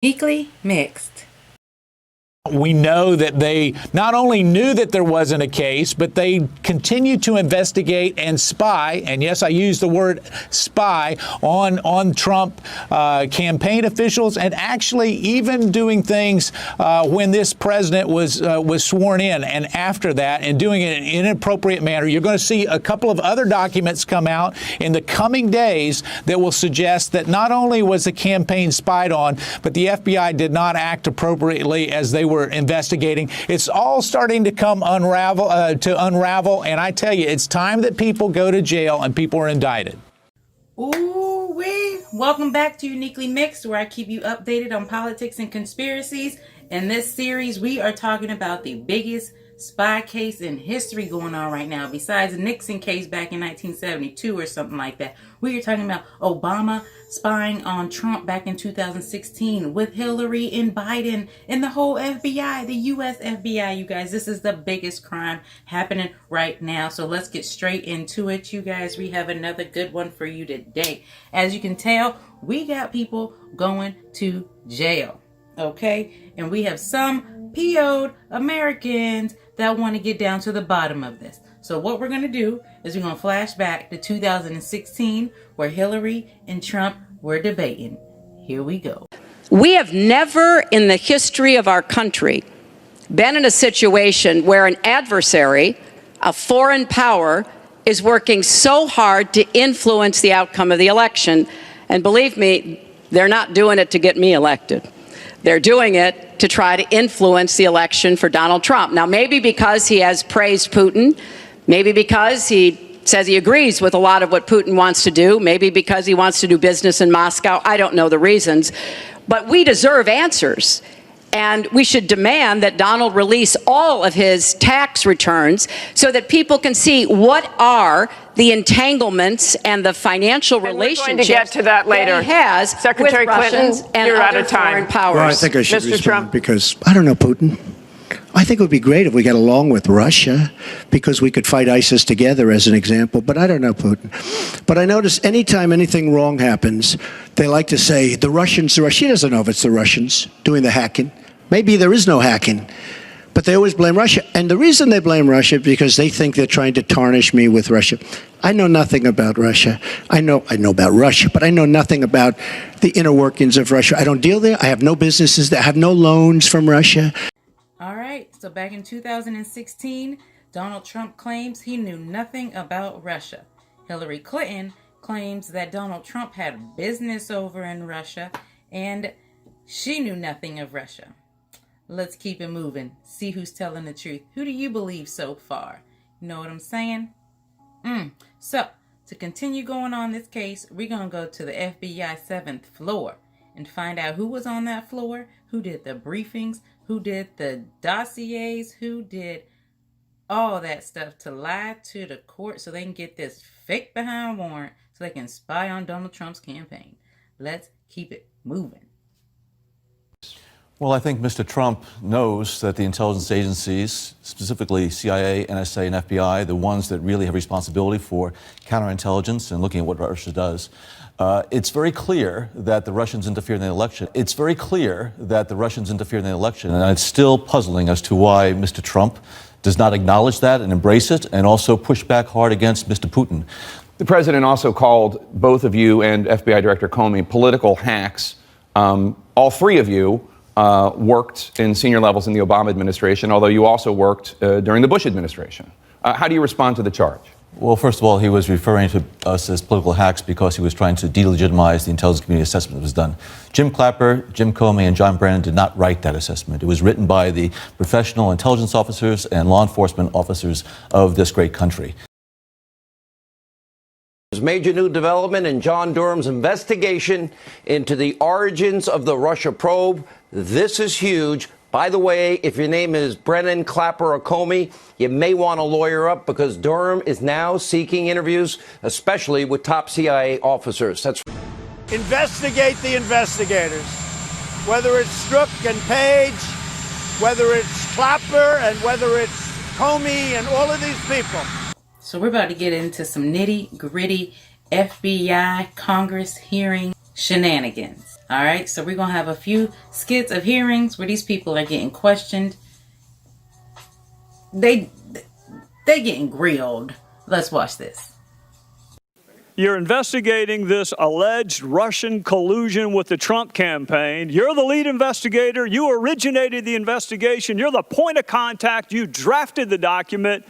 Uniquely mixed. We know that they not only knew that there wasn't a case, but they continued to investigate and spy, and yes, I use the word spy, on Trump campaign officials, and actually even doing things when this president was sworn in and after that, and doing it in an inappropriate manner. You're going to see a couple of other documents come out in the coming days that will suggest that not only was the campaign spied on, but the FBI did not act appropriately as they were investigating. It's all starting to unravel, and I tell you, it's time that people go to jail and people are indicted. Ooh-wee. Welcome back to Uniquely Mixed, where I keep you updated on politics and conspiracies. In this series, we are talking about the biggest spy case in history going on right now, besides the Nixon case back in 1972 or something like that. We are talking about Obama spying on Trump back in 2016 with Hillary and Biden and the whole FBI, the U.S. FBI, you guys. This is the biggest crime happening right now. So let's get straight into it, you guys. We have another good one for you today. As you can tell, we got people going to jail, okay? And we have some PO'd Americans that want to get down to the bottom of this. So what we're going to do is we're going to flash back to 2016, where Hillary and Trump were debating. Here we go. We have never in the history of our country been in a situation where an adversary, a foreign power, is working so hard to influence the outcome of the election. And believe me, they're not doing it to get me elected. They're doing it to try to influence the election for Donald Trump. Now, maybe because he has praised Putin, maybe because he says he agrees with a lot of what Putin wants to do, maybe because he wants to do business in Moscow. I don't know the reasons, but we deserve answers. And we should demand that Donald release all of his tax returns so that people can see what are the entanglements and the financial relationships we're going to get to that later. That he has Secretary with Russians Clinton, and you're other out of time. foreign powers. Well, I think I should Mr. respond Trump. because I don't know Putin. I think it would be great if we got along with Russia because we could fight ISIS together, as an example. But I don't know Putin. But I notice anytime anything wrong happens, they like to say, the Russians. She doesn't know if it's the Russians doing the hacking. Maybe there is no hacking. But they always blame Russia. And the reason they blame Russia is because they think they're trying to tarnish me with Russia. I know nothing about Russia. I know about Russia, but I know nothing about the inner workings of Russia. I don't deal there. I have no businesses there. I have no loans from Russia. All right, so back in 2016, Donald Trump claims he knew nothing about Russia. Hillary Clinton claims that Donald Trump had business over in Russia and she knew nothing of Russia. Let's keep it moving. See who's telling the truth. Who do you believe so far? You know what I'm saying? So, to continue going on this case, we're going to go to the FBI 7th floor and find out who was on that floor, who did the briefings, who did the dossiers, who did all that stuff to lie to the court so they can get this fake behind warrant so they can spy on Donald Trump's campaign. Let's keep it moving. Well, I think Mr. Trump knows that the intelligence agencies, specifically CIA, NSA, and FBI, the ones that really have responsibility for counterintelligence and looking at what Russia does, it's very clear that the Russians interfered in the election. It's very clear that the Russians interfered in the election, and it's still puzzling as to why Mr. Trump does not acknowledge that and embrace it, and also push back hard against Mr. Putin. The president also called both of you and FBI Director Comey political hacks. All three of you worked in senior levels in the Obama administration, although you also worked during the Bush administration. How do you respond to the charge? Well, first of all, he was referring to us as political hacks because he was trying to delegitimize the intelligence community assessment that was done. Jim Clapper, Jim Comey, and John Brennan did not write that assessment. It was written by the professional intelligence officers and law enforcement officers of this great country. There's major new development in John Durham's investigation into the origins of the Russia probe. This is huge. By the way, if your name is Brennan, Clapper, or Comey, you may want to lawyer up because Durham is now seeking interviews, especially with top CIA officers. That's investigate the investigators, whether it's Strzok and Page, whether it's Clapper, and whether it's Comey and all of these people. So we're about to get into some nitty-gritty FBI Congress hearing shenanigans. All right, so we're going to have a few skits of hearings where these people are getting questioned. They getting grilled. Let's watch this. You're investigating this alleged Russian collusion with the Trump campaign. You're the lead investigator. You originated the investigation. You're the point of contact. You drafted the document.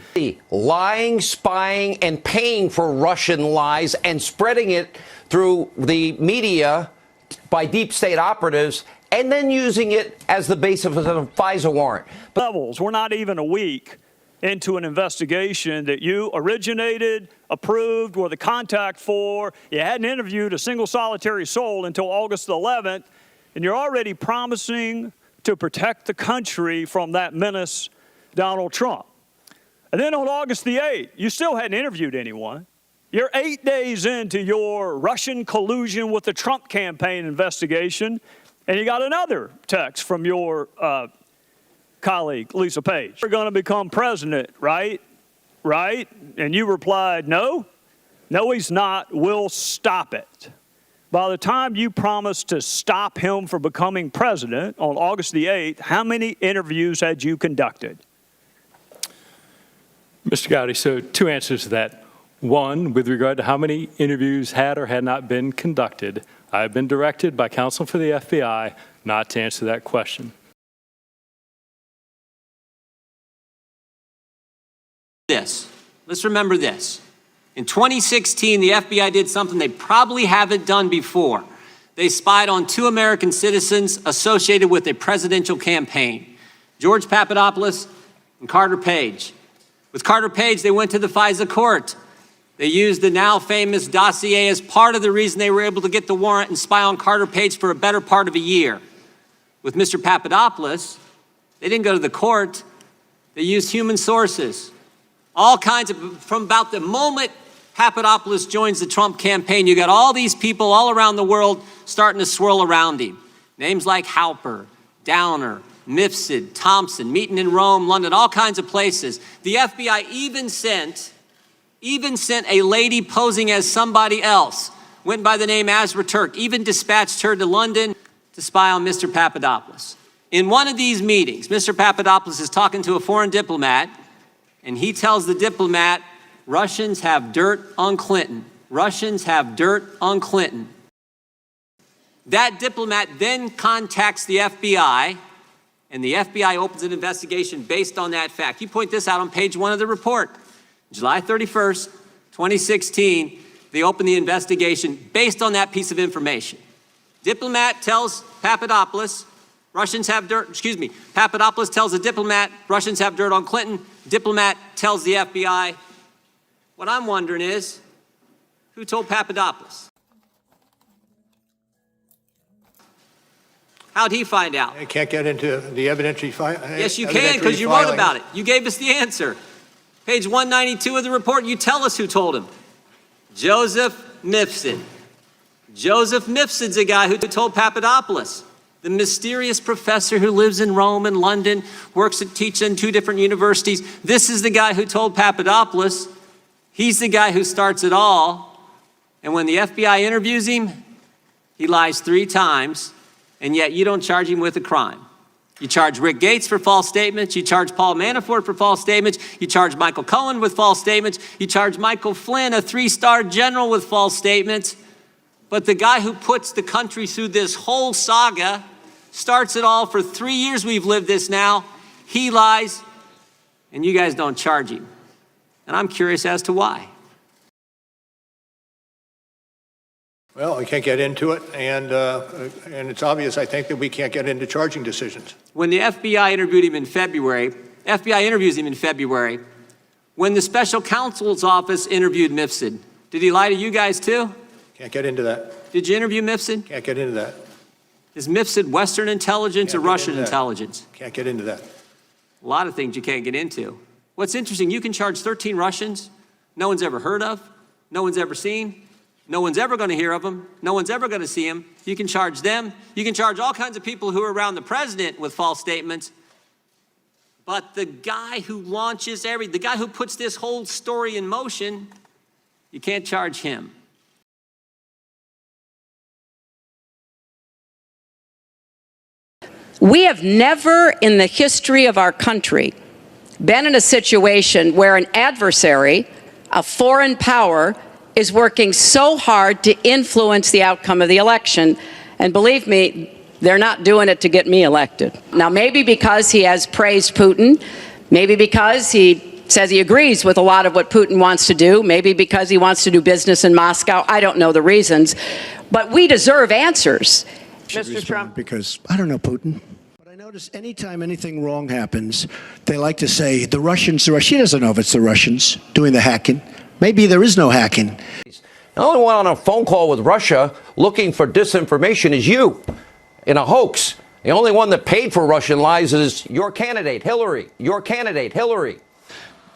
Lying, spying, and paying for Russian lies and spreading it through the media by deep state operatives and then using it as the basis of a FISA warrant. Levels. We're not even a week into an investigation that you originated, approved, were the contact for. You hadn't interviewed a single solitary soul until August 11th, and you're already promising to protect the country from that menace, Donald Trump. And then on August the 8th, you still hadn't interviewed anyone. You're 8 days into your Russian collusion with the Trump campaign investigation, and you got another text from your colleague, Lisa Page. You're going to become president, right? Right? And you replied, no, he's not. We'll stop it. By the time you promised to stop him from becoming president on August the 8th, how many interviews had you conducted? Mr. Gowdy, so two answers to that. One, with regard to how many interviews had or had not been conducted, I have been directed by counsel for the FBI not to answer that question. Let's remember this. In 2016, the FBI did something they probably haven't done before. They spied on 2 American citizens associated with a presidential campaign, George Papadopoulos and Carter Page. With Carter Page, they went to the FISA court. They used the now famous dossier as part of the reason they were able to get the warrant and spy on Carter Page for a better part of a year. With Mr. Papadopoulos, they didn't go to the court. They used human sources. All kinds of, from about the moment Papadopoulos joins the Trump campaign, you got all these people all around the world starting to swirl around him. Names like Halper, Downer, Mifsud, Thompson, meeting in Rome, London, all kinds of places. The FBI even sent a lady posing as somebody else, went by the name Azra Turk, even dispatched her to London to spy on Mr. Papadopoulos. In one of these meetings, Mr. Papadopoulos is talking to a foreign diplomat, and he tells the diplomat, Russians have dirt on Clinton. Russians have dirt on Clinton. That diplomat then contacts the FBI, and the FBI opens an investigation based on that fact. You point this out on page 1 of the report. July 31st, 2016, they open the investigation based on that piece of information. Diplomat tells Papadopoulos, Papadopoulos tells the diplomat, Russians have dirt on Clinton. Diplomat tells the FBI. What I'm wondering is, who told Papadopoulos? How'd he find out? I can't get into the evidentiary filing. Yes, you can, because you wrote about it. You gave us the answer. Page 192 of the report, you tell us who told him. Joseph Mifsud. Joseph Mifsud's a guy who told Papadopoulos. The mysterious professor who lives in Rome and London, teaches in 2 different universities. This is the guy who told Papadopoulos. He's the guy who starts it all. And when the FBI interviews him, he lies 3 times, and yet you don't charge him with a crime. You charge Rick Gates for false statements. You charge Paul Manafort for false statements. You charge Michael Cohen with false statements. You charge Michael Flynn, a 3-star general, with false statements. But the guy who puts the country through this whole saga, starts it all for 3 years we've lived this now, he lies, and you guys don't charge him. And I'm curious as to why. Well, I can't get into it, and it's obvious, I think, that we can't get into charging decisions. When the FBI interviewed him in February, FBI interviews him in February, when the special counsel's office interviewed Mifsud, did he lie to you guys too? Can't get into that. Did you interview Mifsud? Can't get into that. Is Mifsud Western intelligence or Russian intelligence? Can't get into that. A lot of things you can't get into. What's interesting, you can charge 13 Russians no one's ever heard of, no one's ever seen, no one's ever going to hear of them, no one's ever going to see them. You can charge them. You can charge all kinds of people who are around the president with false statements. But the guy who launches the guy who puts this whole story in motion, you can't charge him. We have never in the history of our country been in a situation where an adversary, a foreign power, is working so hard to influence the outcome of the election. And believe me, they're not doing it to get me elected. Now, maybe because he has praised Putin, maybe because he says he agrees with a lot of what Putin wants to do, maybe because he wants to do business in Moscow. I don't know the reasons, but we deserve answers. Mr. Trump. Because I don't know Putin. But I notice anytime anything wrong happens, they like to say the Russians. She doesn't know if it's the Russians doing the hacking. Maybe there is no hacking. The only one on a phone call with Russia looking for disinformation is you in a hoax. The only one that paid for Russian lies is your candidate, Hillary. Your candidate, Hillary.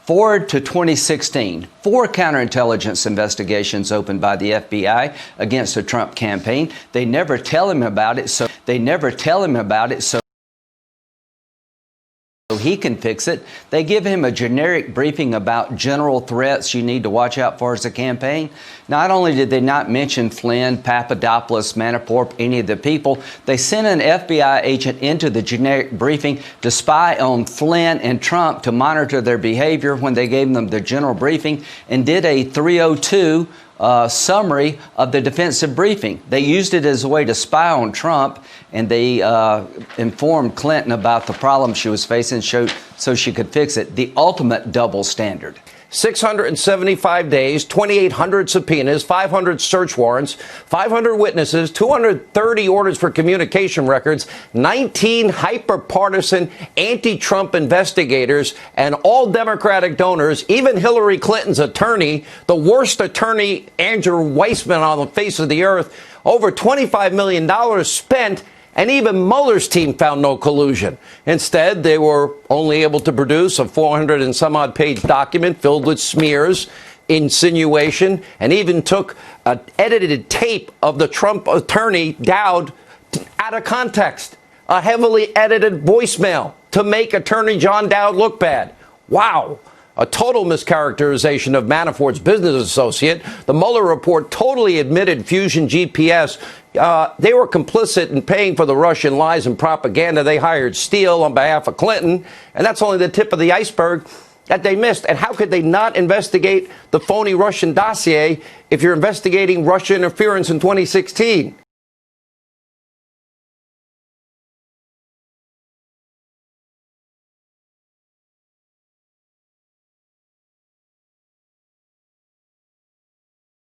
Forward to 2016, 4 counterintelligence investigations opened by the FBI against the Trump campaign. They never tell him about it, so he can fix it. They give him a generic briefing about general threats you need to watch out for as a campaign. Not only did they not mention Flynn, Papadopoulos, Manafort, any of the people, they sent an FBI agent into the generic briefing to spy on Flynn and Trump to monitor their behavior when they gave them the general briefing, and did a 302 summary of the defensive briefing. They used it as a way to spy on Trump, and they informed Clinton about the problem she was facing so she could fix it. The ultimate double standard. 675 days, 2,800 subpoenas, 500 search warrants, 500 witnesses, 230 orders for communication records, 19 hyper-partisan anti-Trump investigators, and all Democratic donors, even Hillary Clinton's attorney, the worst attorney, Andrew Weissman, on the face of the earth, over $25 million spent. And even Mueller's team found no collusion. Instead, they were only able to produce a 400 and some odd page document filled with smears, insinuation, and even took an edited tape of the Trump attorney, Dowd, out of context. A heavily edited voicemail to make attorney John Dowd look bad. Wow. A total mischaracterization of Manafort's business associate. The Mueller report totally admitted Fusion GPS. They were complicit in paying for the Russian lies and propaganda. They hired Steele on behalf of Clinton. And that's only the tip of the iceberg that they missed. And how could they not investigate the phony Russian dossier if you're investigating Russia interference in 2016?